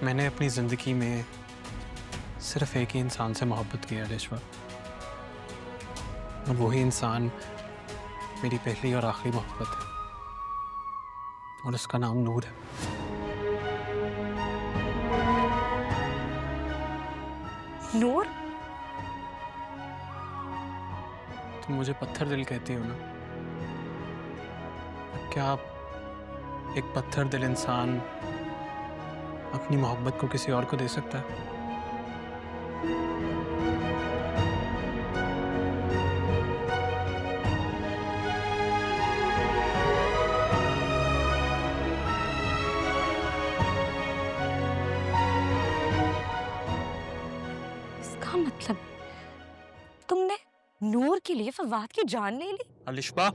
मैंने अपनी ज़िंदगी में सिर्फ एक ही इंसान से मोहब्बत की है रिश्वा, और वही इंसान मेरी पहली और आखिरी मोहब्बत है, और उसका नाम नूर है। नूर? तुम मुझे पत्थर दिल कहती हो ना? क्या आप एक पत्थर दिल इंसान अपनी मोहब्बत को किसी और को दे सकता है? इसका मतलब तुमने नूर के लिए फवाद की जान ले ली? अलिशबा,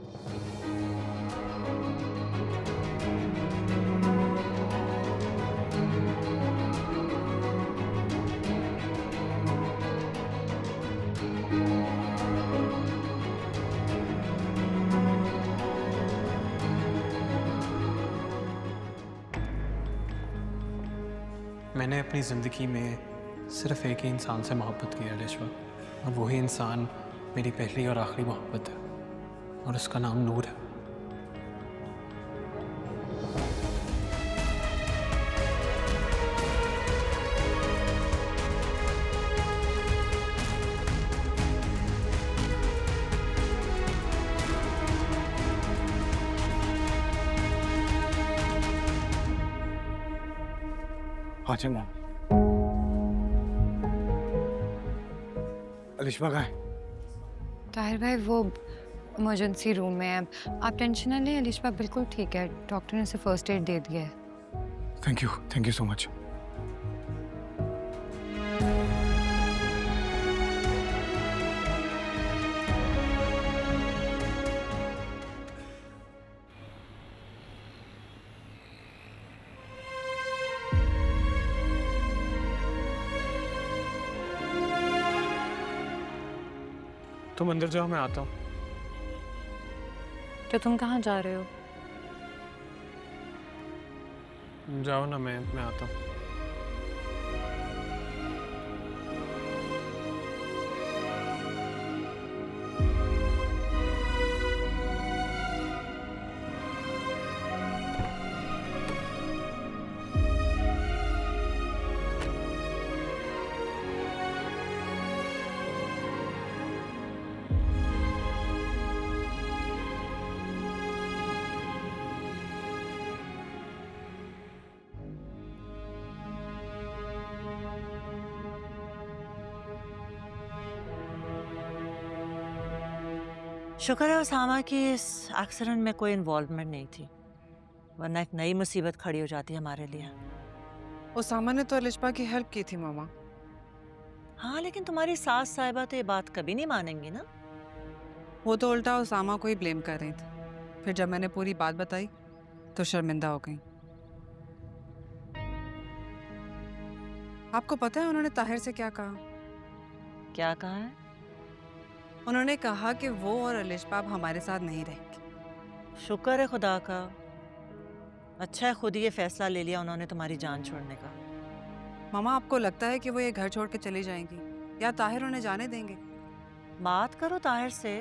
मैंने अपनी ज़िंदगी में सिर्फ एक ही इंसान से मोहब्बत की है रिश्वा, और वही इंसान मेरी पहली और आखिरी मोहब्बत है, और उसका नाम नूर है। हाँ चंगा। अलिशबा कहाँ है? ताहिर भाई वो इमरजेंसी रूम में है। आप टेंशन ना लें, अलिशबा बिल्कुल ठीक है। डॉक्टर ने उसे फर्स्ट एड दे दिया है। Thank you so much. तुम अंदर जाओ, मैं आता हूँ। तो तुम कहाँ जा रहे हो? जाओ ना, मैं आता हूँ। शुक्र है उसामा की इस एक्सीडेंट में कोई इन्वॉल्वमेंट नहीं थी, वरना एक नई मुसीबत खड़ी हो जाती हमारे लिए। उसामा ने तो अलिशबा की हेल्प की थी मामा। हाँ, लेकिन तुम्हारी सास साहिबा तो ये बात कभी नहीं मानेंगी ना। वो तो उल्टा उसामा को ही ब्लेम कर रही थी। फिर जब मैंने पूरी बात बताई तो शर्मिंदा हो गई। आपको पता है उन्होंने ताहिर से क्या कहा? क्या कहा है? उन्होंने कहा कि वो और अलिशबा अब हमारे साथ नहीं रहेंगे। शुक्र है खुदा का, अच्छा है खुद ही ये फैसला ले लिया उन्होंने तुम्हारी जान छोड़ने का। मामा, आपको लगता है कि वो ये घर छोड़ के चली जाएंगी या ताहिर उन्हें जाने देंगे? बात करो ताहिर से,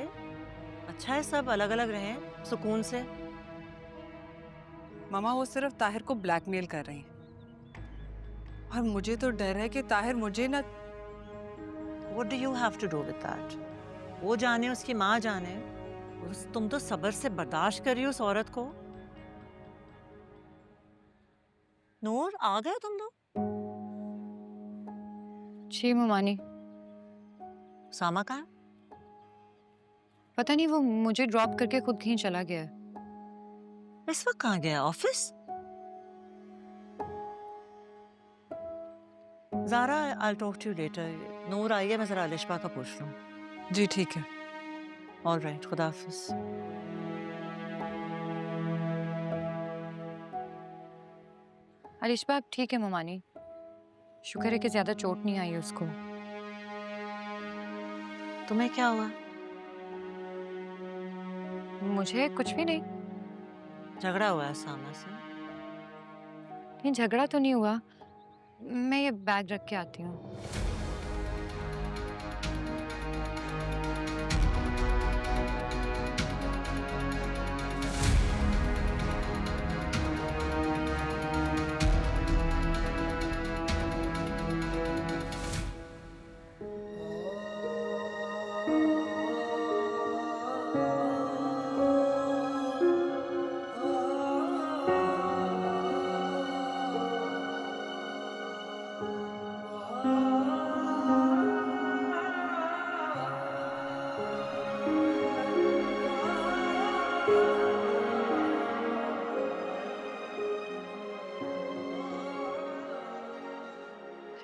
अच्छा है सब अलग अलग रहें सुकून से। मामा, वो सिर्फ ताहिर को ब्लैकमेल कर रही हैं और मुझे तो डर है कि ताहिर मुझे ना। What do you have to do with that? वो जाने, उसकी माँ जाने, तुम तो सब्र से बर्दाश्त कर रही हो उस औरत को। नूर, आ गए तुम लोग? जी ममानी। सामा कहाँ है? पता नहीं, वो मुझे ड्रॉप करके खुद कहीं चला गया है। इस वक्त कहाँ गया? Office? Zara, I'll talk to you later. Noor आई है, मैं जरा अलिशबा का पूछ लूँ। जी ठीक है। ऑल राइट, खुदा हाफिज। अलिशबा अब ठीक है ममानी, शुक्र है कि ज्यादा चोट नहीं आई उसको। तुम्हें क्या हुआ? मुझे कुछ भी नहीं। झगड़ा हुआ है सामा से? नहीं, झगड़ा तो नहीं हुआ, मैं ये बैग रख के आती हूँ।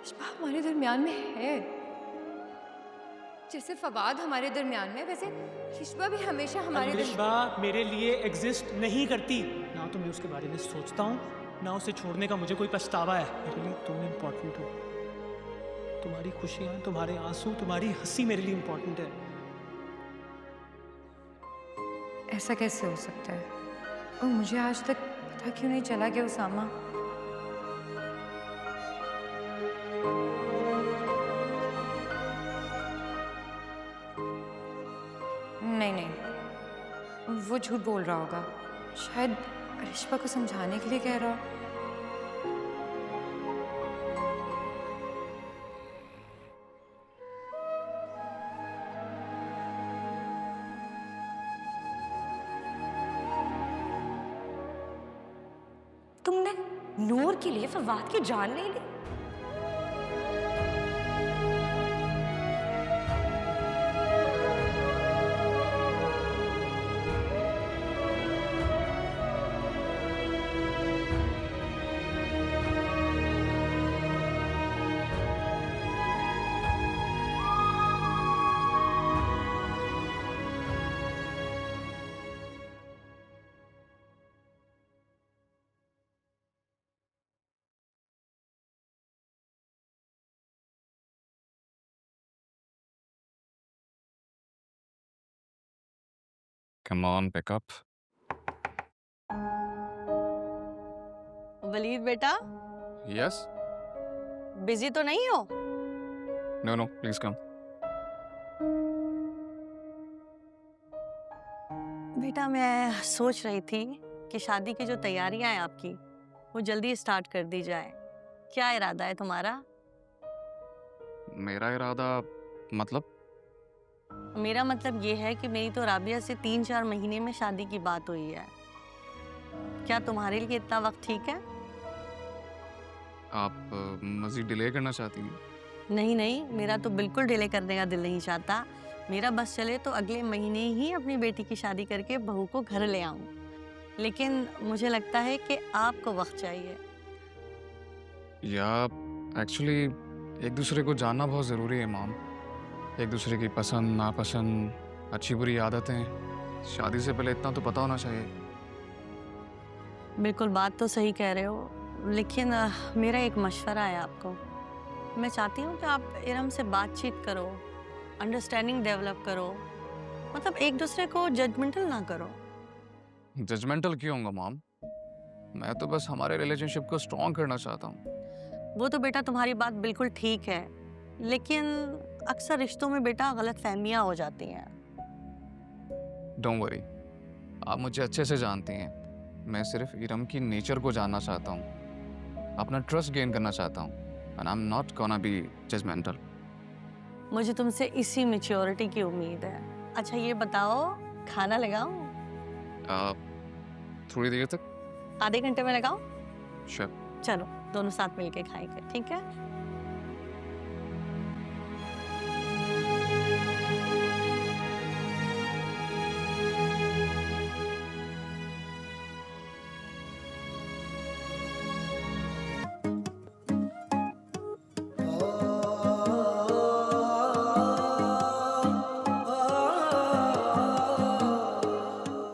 रिश्मा हमारे दरमियान में है। जैसे फवाद हमारे दरमियान में, वैसे रिश्मा भी हमेशा हमारे रिश्मा मेरे लिए एग्जिस्ट नहीं करती। ना तो मैं उसके बारे में सोचता हूँ, ना उसे छोड़ने का मुझे कोई पछतावा है। मेरे लिए तुम इम्पोर्टेंट हो। तुम्हारी खुशियाँ, तुम्हारे आंसू, तुम्हारी हंसी मेरे लिए इम्पोर्टेंट है। ऐसा कैसे हो सकता है? और मुझे आज तक पता क्यों नहीं चला कि उसामा नहीं, वो झूठ बोल रहा होगा। शायद रिश्मा को समझाने के लिए कह रहा हो। तुमने नूर के लिए फवाद की जान नहीं ली? Come on, pick up. Waleed बेटा, Yes? बिजी तो नहीं हो? No, no, please come. बेटा मैं सोच रही थी कि शादी की जो तैयारियां हैं आपकी वो जल्दी स्टार्ट कर दी जाए। क्या इरादा है तुम्हारा? मेरा इरादा मतलब मेरा मतलब ये है कि मेरी तो राबिया से 3-4 महीने में शादी की बात हुई है। क्या तुम्हारे लिए इतना वक्त ठीक है? आप मज़ीद डिले करना चाहती हैं? नहीं नहीं, मेरा तो बिल्कुल डिले करने का दिल नहीं चाहता। मेरा बस चले तो अगले महीने ही अपनी बेटी की शादी करके बहू को घर ले आऊं। लेकिन मुझे लगता है कि आपको वक्त चाहिए। या एक्चुअली एक दूसरे को जानना बहुत ज़रूरी है माम। एक दूसरे की पसंद नापसंद, अच्छी बुरी आदतें शादी से पहले इतना तो पता होना चाहिए। बिल्कुल बात तो सही कह रहे हो, लेकिन मेरा एक मशवरा है आपको। मैं चाहती हूँ कि आप इरम से बातचीत करो, अंडरस्टैंडिंग डेवलप करो, मतलब एक दूसरे को जजमेंटल ना करो। जजमेंटल क्यों होगा माम? मैं तो बस हमारे रिलेशनशिप को स्ट्रॉन्ग करना चाहता हूँ। वो तो बेटा तुम्हारी बात बिल्कुल ठीक है, लेकिन अक्सर रिश्तों में बेटा गलत फहमियाँ हो जाती हैं। डोंट वरी, आप मुझे अच्छे से जानती हैं। मैं सिर्फ इरम की नेचर को जानना चाहता हूँ, अपना ट्रस्ट गेन करना चाहता हूँ। And I am not gonna be judgmental. मुझे तुमसे इसी मैच्योरिटी की उम्मीद है। अच्छा ये बताओ, खाना लगाऊं? थोड़ी देर तक। आधे घंटे में लगाऊं? श्योर। चलो दोनों साथ मिलके खाएंगे, ठीक है?